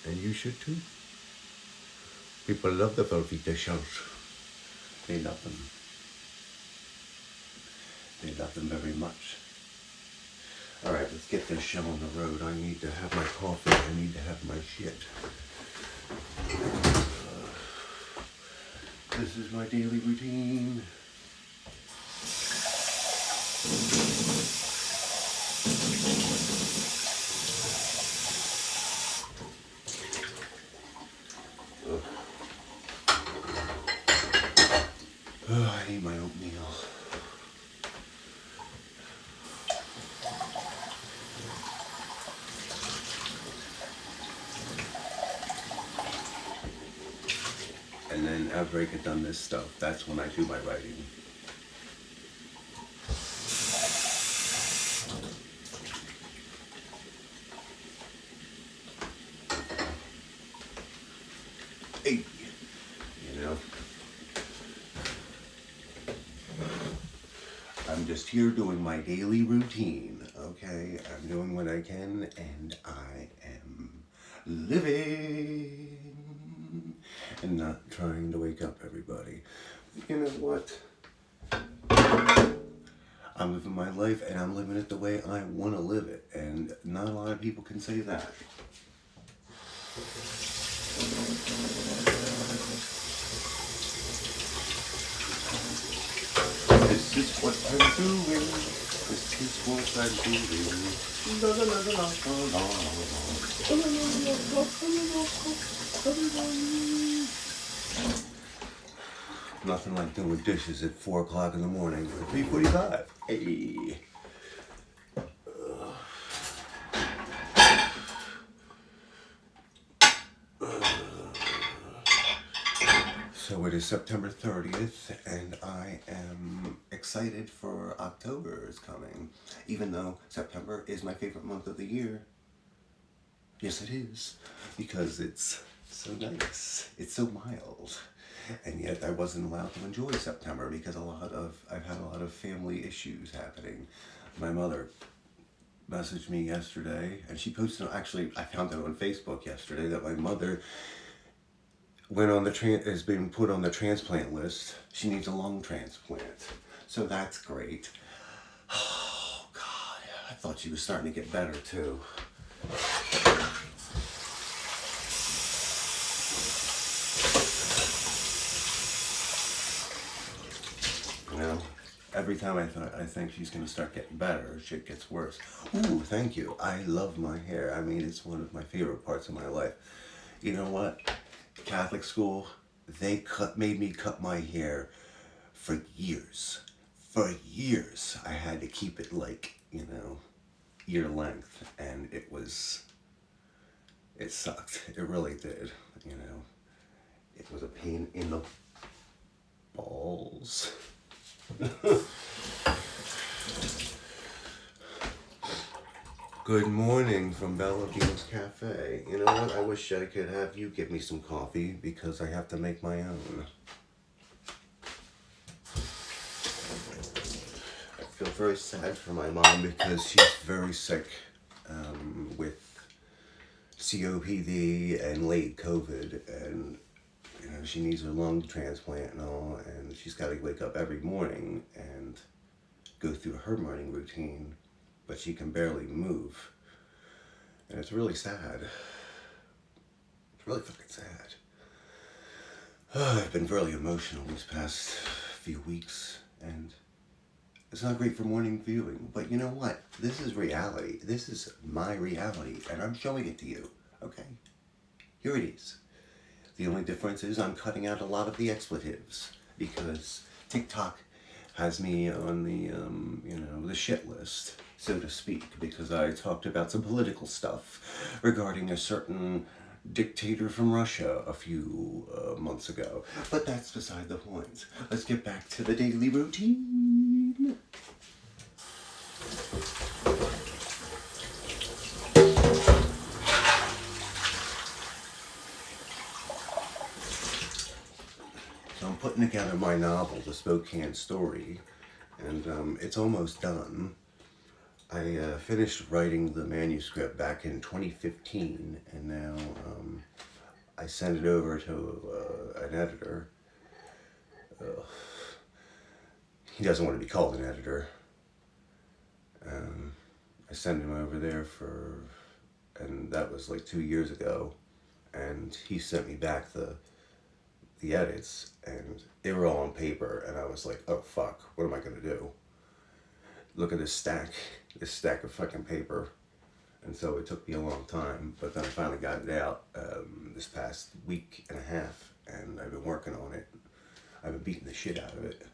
And you should too. People love the Velveeta shows. They love them. They love them very much. Alright, let's get this show on the road. I need to have my coffee. I need to have my shit. This is my daily routine. I need my oatmeal. And then after I get done this stuff, that's when I do my writing. Hey, you know, I'm just here doing my daily routine, okay? I'm doing what I can, and I am living and not trying to wake up everybody. You know what? I'm living my life, and I'm living it the way I want to live it, and not a lot of people can say that. This is what I'm doing. This is what I'm doing. La la la la la la. Nothing like doing dishes at 4 o'clock in the morning or 3:45. Hey. So it is September 30th, and I am excited for October is coming. Even though September is my favorite month of the year. Yes, it is. Because it's so nice. It's so mild. And yet I wasn't allowed to enjoy September because I've had a lot of family issues happening. My mother messaged me yesterday, and she posted, actually I found out on Facebook yesterday that my mother has been put on the transplant list. She needs a lung transplant. So that's great. Oh God, I thought she was starting to get better too. You know, every time I think she's gonna start getting better, shit gets worse. Ooh, thank you. I love my hair. I mean, it's one of my favorite parts of my life. You know what? Catholic school, they made me cut my hair for years. For years, I had to keep it like, ear length, and it sucked. It really did, It was a pain in the balls. Good morning from Velveeta's Cafe. You know what? I wish I could have you give me some coffee because I have to make my own. I feel very sad for my mom because she's very sick with COPD and late COVID, and she needs her lung transplant and all, and she's got to wake up every morning and go through her morning routine, but she can barely move. And it's really sad. It's really fucking sad. I've been really emotional these past few weeks, and it's not great for morning viewing, but you know what? This is reality. This is my reality, and I'm showing it to you, okay? Here it is. The only difference is I'm cutting out a lot of the expletives, because TikTok has me on the, the shit list, so to speak, because I talked about some political stuff regarding a certain dictator from Russia a few months ago. But that's beside the point. Let's get back to the daily routine. So I'm putting together my novel, The Spokane Story, and it's almost done. I finished writing the manuscript back in 2015, and now I sent it over to an editor. He doesn't want to be called an editor. I sent him over there and that was like 2 years ago, and he sent me back the edits, and they were all on paper, and I was like, oh fuck, what am I gonna do? Look at this stack of fucking paper. And so it took me a long time, but then I finally got it out this past week and a half, and I've been working on it. I've been beating the shit out of it.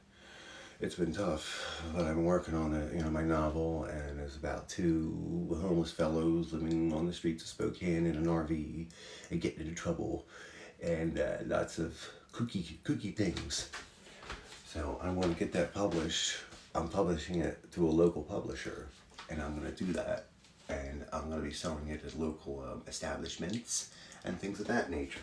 It's been tough, but I've been working on it, my novel, and it's about two homeless fellows living on the streets of Spokane in an RV and getting into trouble, and lots of kooky things. So I want to get that published. I'm publishing it through a local publisher, and I'm going to do that. And I'm going to be selling it at local establishments and things of that nature.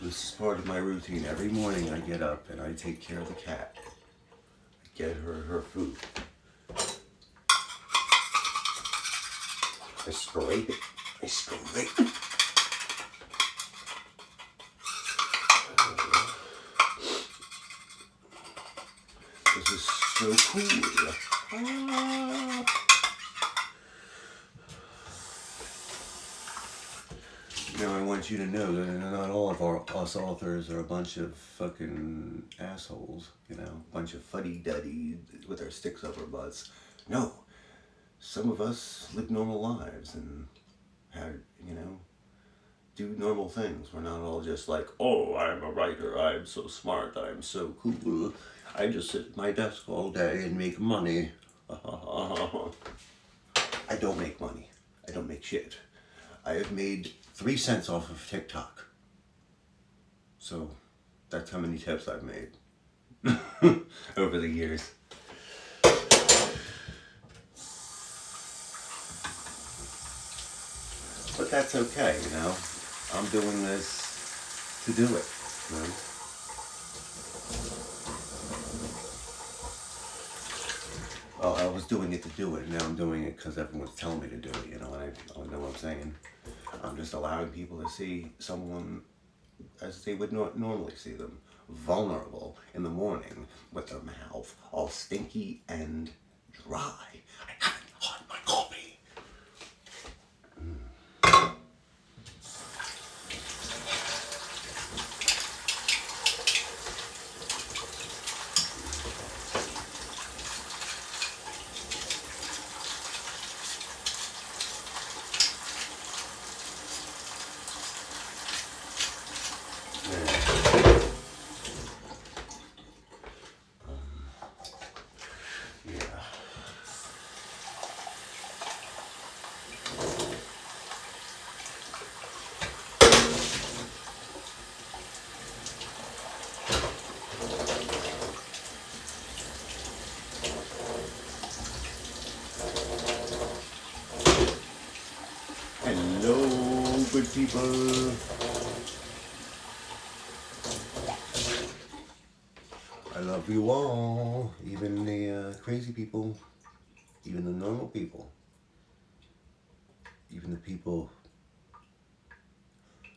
This is part of my routine. Every morning I get up and I take care of the cat. I get her food. I scrape it. This is so cool. Now I want you to know that not all of us authors are a bunch of fucking assholes, a bunch of fuddy-duddy with our sticks up our butts. No, some of us live normal lives and do normal things. We're not all just like, oh, I'm a writer, I'm so smart, I'm so cool. I just sit at my desk all day and make money. I don't make money. I don't make shit. I have made 3 cents off of TikTok. So that's how many tips I've made over the years. But that's okay, I'm doing this to do it. Well, I was doing it to do it, and now I'm doing it because everyone's telling me to do it, and I know what I'm saying. I'm just allowing people to see someone as they would not normally see them, vulnerable in the morning with their mouth all stinky and dry. I haven't had my coffee. Hello, good people. I love you all, even the crazy people, even the normal people, even the people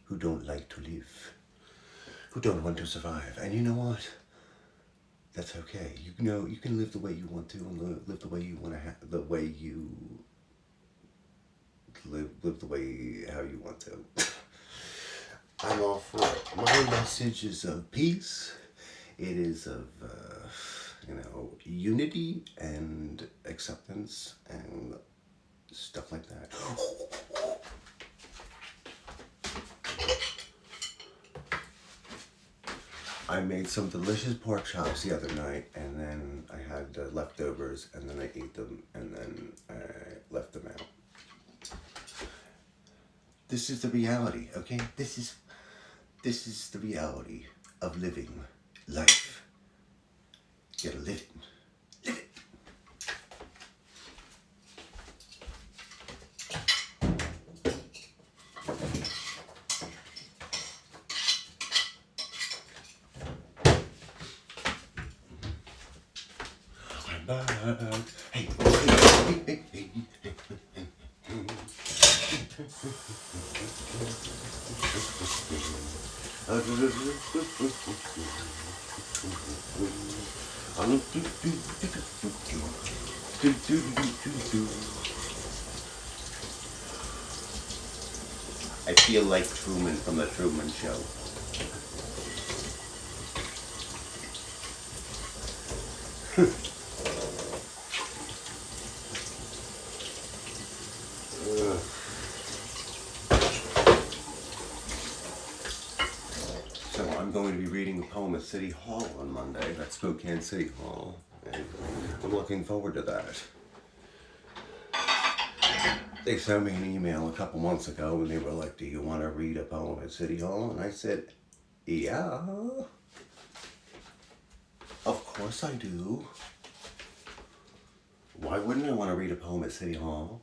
who don't like to live, who don't want to survive. And you know what? That's okay. You can live the way you want to, and live the way you want to have, the way you live the way how you want to. I'm all for it. My message is of peace. It is of unity and acceptance and stuff like that. I made some delicious pork chops the other night, and then I had leftovers, and then I ate them, and then I left them out. This is the reality, okay? This This is the reality of living life. You gotta live it. Live it. I'm back. Hey, hey, hey, hey. I feel like Truman from the Truman Show. So I'm going to be reading a poem at City Hall on Monday. That's Spokane City Hall. And I'm looking forward to that. They sent me an email a couple months ago and they were like, do you want to read a poem at City Hall? And I said, yeah. Of course I do. Why wouldn't I want to read a poem at City Hall?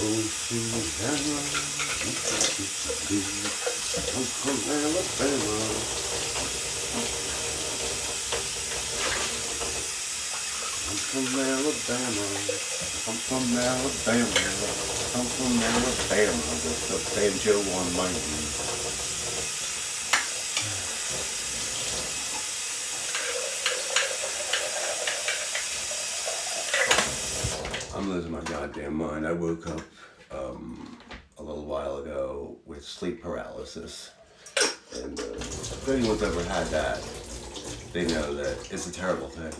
Oh, Susanna, I'm from Alabama. I'm from Alabama. I'm from Alabama. I'm from Alabama with the banjo on my knee. I'm losing my goddamn mind. I woke up a little while ago with sleep paralysis. And if anyone's ever had that, they know that it's a terrible thing.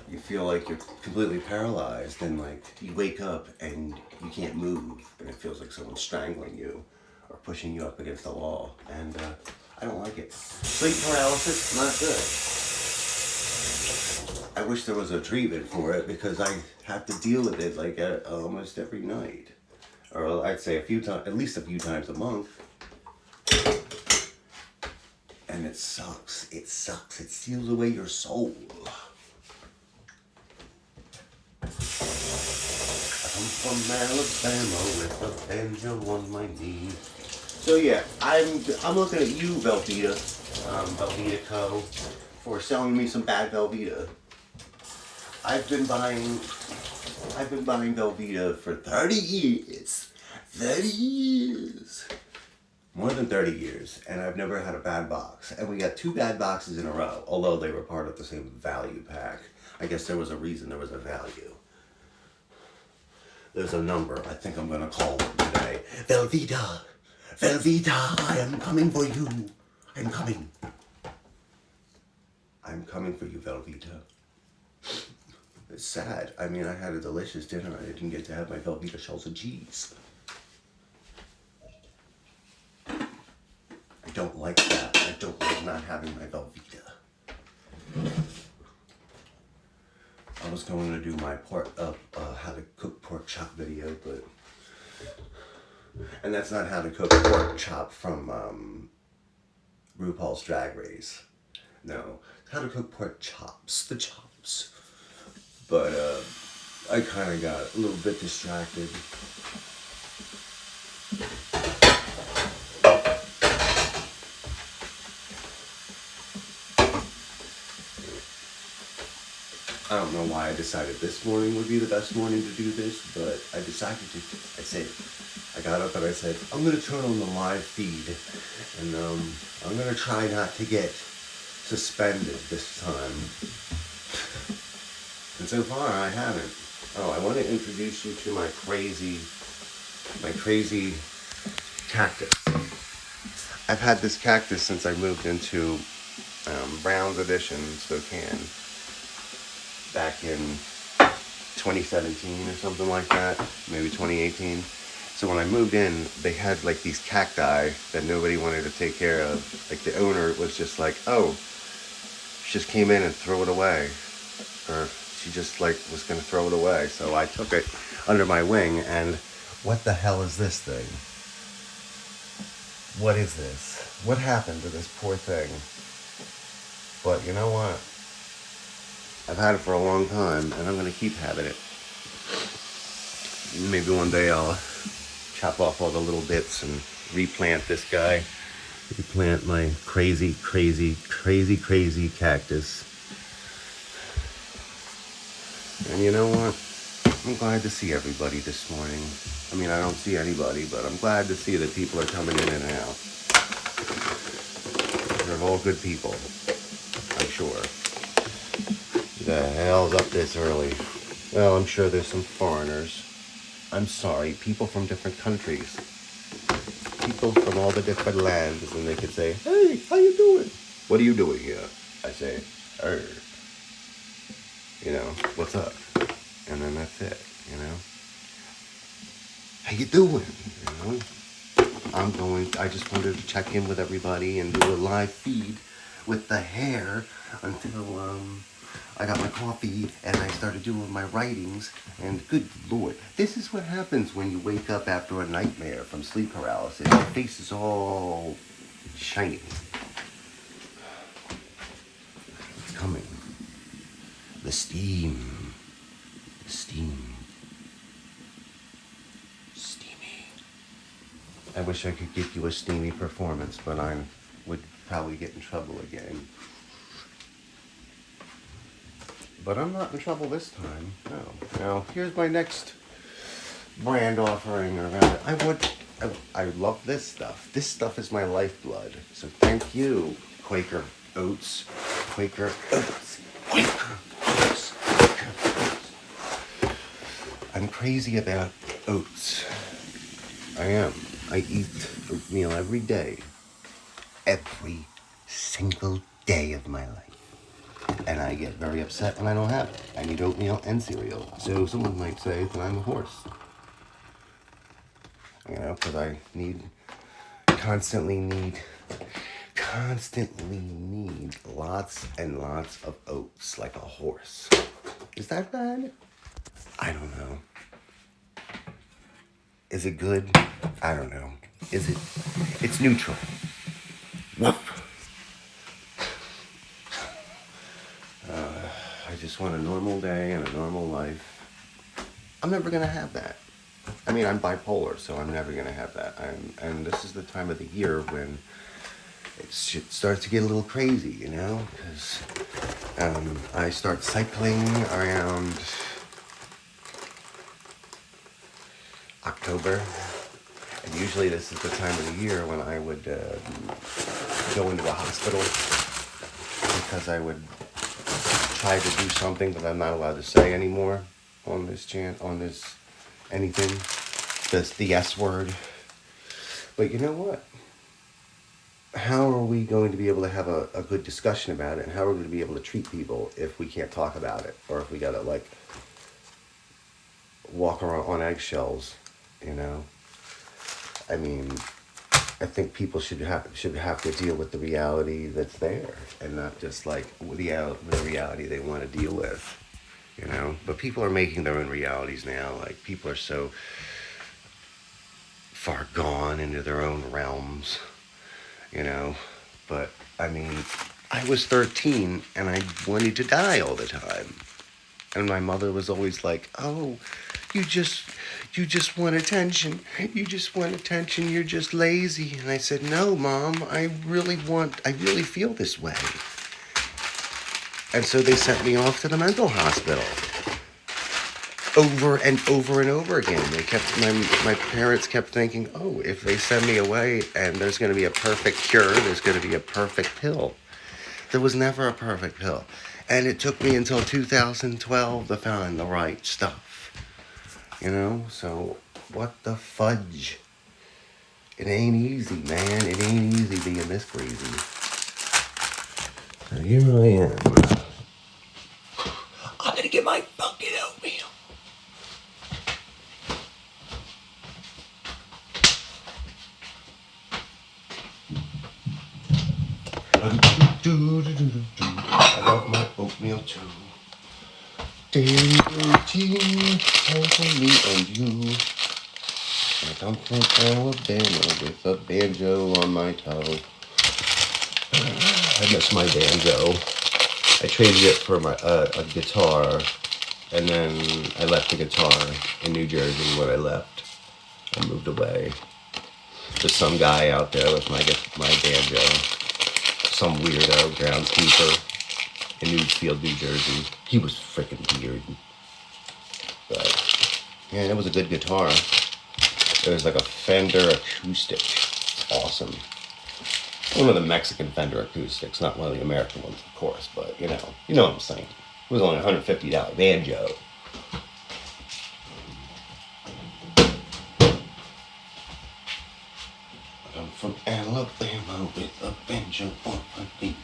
You feel like you're completely paralyzed and like you wake up and you can't move and it feels like someone's strangling you or pushing you up against the wall. And I don't like it. Sleep paralysis, not good. I wish there was a treatment for it because I have to deal with it like almost every night. Or I'd say at least a few times a month. And it sucks. It sucks. It steals away your soul. I'm from Alabama with a banjo on my knee. So yeah, I'm looking at you, Velveeta, Velveeta Co., for selling me some bad Velveeta. I've been buying Velveeta for 30 years. 30 years. More than 30 years, and I've never had a bad box. And we got 2 bad boxes in a row, although they were part of the same value pack. I guess there was a reason there was a value. There's a number I think I'm gonna call today. Velveeta! Velveeta, I am coming for you. I'm coming. I'm coming for you, Velveeta. It's sad. I mean, I had a delicious dinner. I didn't get to have my Velveeta shells of cheese. I don't like that. I don't like not having my Velveeta. I was going to do my how to cook pork chop video, but and that's not how to cook pork chop from RuPaul's Drag Race. No, it's how to cook pork chops, the chops. But I kind of got a little bit distracted. I don't know why I decided this morning would be the best morning to do this, but I decided to. I got up and I said, I'm going to turn on the live feed, and I'm going to try not to get suspended this time. And so far, I haven't. Oh, I want to introduce you to my crazy cactus. I've had this cactus since I moved into Brown's Edition, Spokane. Back in 2017 or something like that, maybe 2018. So when I moved in, they had like these cacti that nobody wanted to take care of. Like the owner was just like, oh, she just came in and threw it away. Or she just like was gonna throw it away. So I took it under my wing and what the hell is this thing? What is this? What happened to this poor thing? But you know what? I've had it for a long time and I'm gonna keep having it. Maybe one day I'll chop off all the little bits and replant this guy. Replant my crazy cactus. And you know what? I'm glad to see everybody this morning. I mean, I don't see anybody, but I'm glad to see that people are coming in and out. They're all good people, I'm sure. Who the hell's up this early? Well, I'm sure there's some foreigners. I'm sorry, people from different countries. People from all the different lands, and they could say, hey, how you doing? What are you doing here? I say, you know, what's up? And then that's it, you know. How you doing? You know, I just wanted to check in with everybody and do a live feed with the hair until I got my coffee and I started doing my writings. And good Lord, this is what happens when you wake up after a nightmare from sleep paralysis. Your face is all shiny. It's coming. The steam. Steamy. I wish I could give you a steamy performance, but I would probably get in trouble again. But I'm not in trouble this time. No. Now, here's my next brand offering around it. I love this stuff. This stuff is my lifeblood. So thank you, Quaker Oats. Quaker Oats. Quaker Oats. Quaker Oats. I'm crazy about oats. I am. I eat oatmeal every day. Every single day of my life. And I get very upset when I don't have it. I need oatmeal and cereal. So someone might say that I'm a horse. You know, because I constantly need lots and lots of oats like a horse. Is that bad? I don't know. Is it good? I don't know. It's neutral. Woof. I just want a normal day and a normal life. I'm never going to have that. I mean, I'm bipolar, so I'm never going to have that. And this is the time of the year when it starts to get a little crazy, you know? Because I start cycling around October. And usually this is the time of the year when I would go into the hospital because I would try to do something that I'm not allowed to say anymore on this anything, the S word. But you know what? How are we going to be able to have a good discussion about it? And how are we going to be able to treat people if we can't talk about it? Or if we got to like walk around on eggshells, you know? I mean, I think people should have to deal with the reality that's there and not just like the reality they want to deal with, you know. But people are making their own realities now. Like people are so far gone into their own realms, you know. But I mean, I was 13 and I wanted to die all the time, and my mother was always like, "Oh, you just want attention. You just want attention. You're just lazy." And I said, "No, Mom, I really feel this way." And so they sent me off to the mental hospital over and over and over again. My parents kept thinking, oh, if they send me away and there's going to be a perfect cure, there's going to be a perfect pill. There was never a perfect pill. And it took me until 2012 to find the right stuff. You know, so what the fudge? It ain't easy, man. It ain't easy being this crazy. So here I am. I'm gonna get my fucking oatmeal. I love my oatmeal too. Daily routine, time for me and you. I'm from Alabama with a banjo on my toe. I miss my banjo. I traded it for a guitar, and then I left the guitar in New Jersey when I left. I moved away. There's some guy out there with my banjo. Some weirdo groundskeeper in Newfield, New Jersey. He was freaking weird. But, yeah, it was a good guitar. It was like a Fender acoustic. It's awesome. One of the Mexican Fender acoustics, not one of the American ones, of course, but you know what I'm saying. It was only a $150 banjo. I'm from Alabama with a banjo on my feet.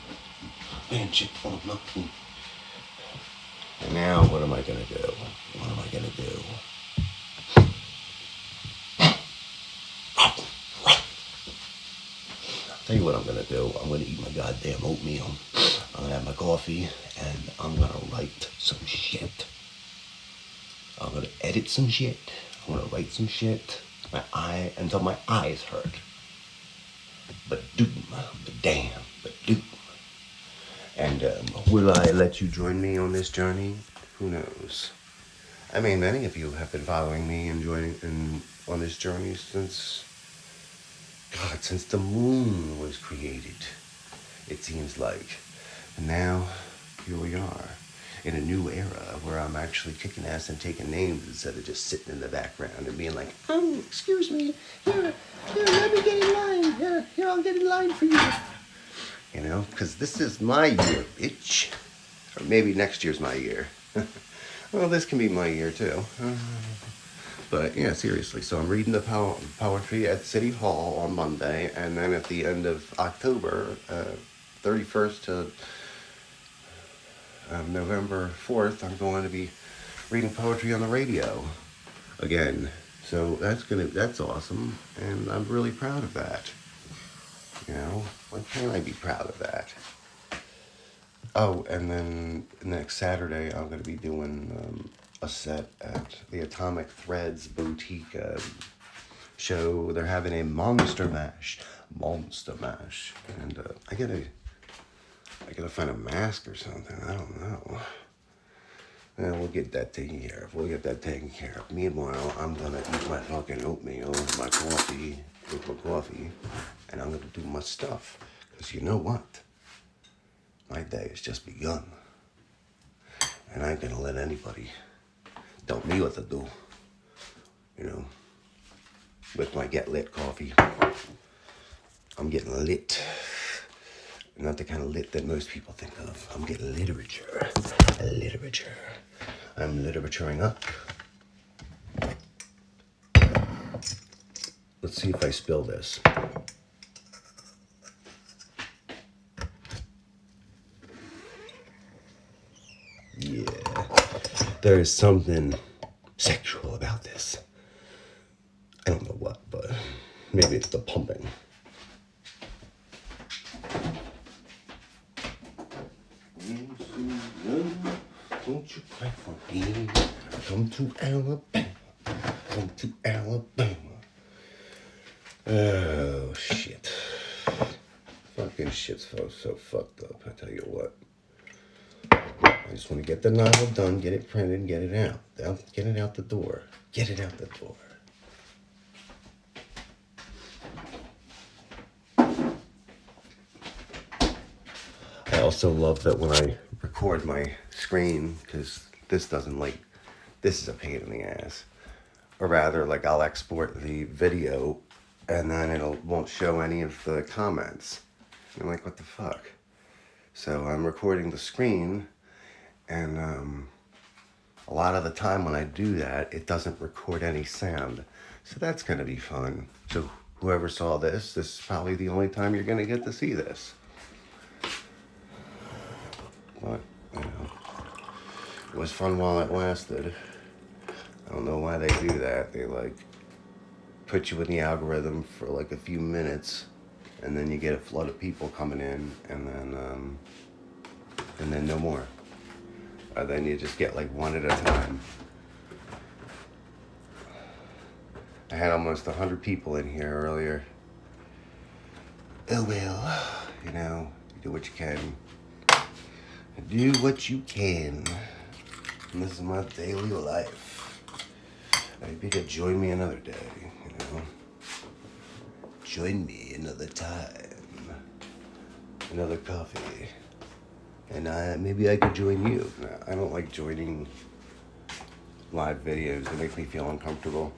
Banjo on my feet. And now, what am I gonna do? What am I gonna do? Tell you what I'm gonna do. I'm gonna eat my goddamn oatmeal. I'm gonna have my coffee, and I'm gonna write some shit. I'm gonna edit some shit. I'm gonna write some shit. Until my eyes hurt. But damn, but doom. And will I let you join me on this journey? Who knows? I mean, many of you have been following me and joining on this journey since the moon was created, it seems like. And now, here we are, in a new era where I'm actually kicking ass and taking names instead of just sitting in the background and being like, excuse me, here, let me get in line, here, I'll get in line for you. You know, because this is my year, bitch. Or maybe next year's my year. Well, this can be my year, too. But, yeah, seriously. So I'm reading the poetry at City Hall on Monday. And then at the end of October, 31st to November 4th, I'm going to be reading poetry on the radio again. So that's awesome. And I'm really proud of that. You know, why can't I be proud of that? Oh, and then next Saturday, I'm going to be doing a set at the Atomic Threads Boutique show. They're having a Monster Mash. And I gotta find a mask or something. I don't know. And we'll get that taken care of. Meanwhile, I'm going to eat my fucking oatmeal, my coffee, and I'm going to do my stuff. Because you know what? My day has just begun. And I ain't going to let anybody tell me what to do. You know, with my Get Lit coffee. I'm getting lit. Not the kind of lit that most people think of. I'm getting literature. I'm literaturing up. Let's see if I spill this. Yeah. There is something sexual about this. I don't know what, but maybe it's the pumping. Won't you cry for me? Come to Alabama. Oh, shit. Fucking shit's so fucked up, I tell you what. I just want to get the novel done, get it printed, get it out. Get it out the door. I also love that when I record my screen, because this is a pain in the ass. Or rather, like, I'll export the video and then it won't show any of the comments. And I'm like, what the fuck? So I'm recording the screen, and a lot of the time when I do that, it doesn't record any sound. So that's going to be fun. So whoever saw this is probably the only time you're going to get to see this. But, you know, it was fun while it lasted. I don't know why they do that. They, like, put you in the algorithm for, like, a few minutes, and then you get a flood of people coming in, and then no more. Or then you just get like one at a time. I had almost 100 people in here earlier. Oh well, you know, you do what you can. Do what you can. And this is my daily life. Maybe you could join me another day, you know. Join me another time. Another coffee. And maybe I could join you. I don't like joining live videos. It makes me feel uncomfortable.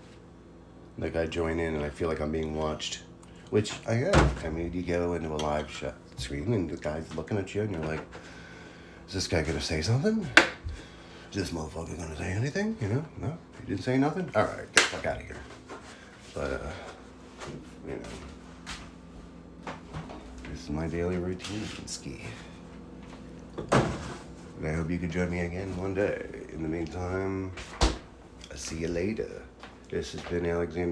Like I join in and I feel like I'm being watched. Which I am. I mean, you go into a live stream and the guy's looking at you and you're like, is this guy gonna say something? Is this motherfucker gonna say anything? You know? No? He didn't say nothing? Alright, get the fuck out of here. But, you know. This is my daily routine, ski. And I hope you can join me again one day. In the meantime, I'll see you later. This has been Alexander.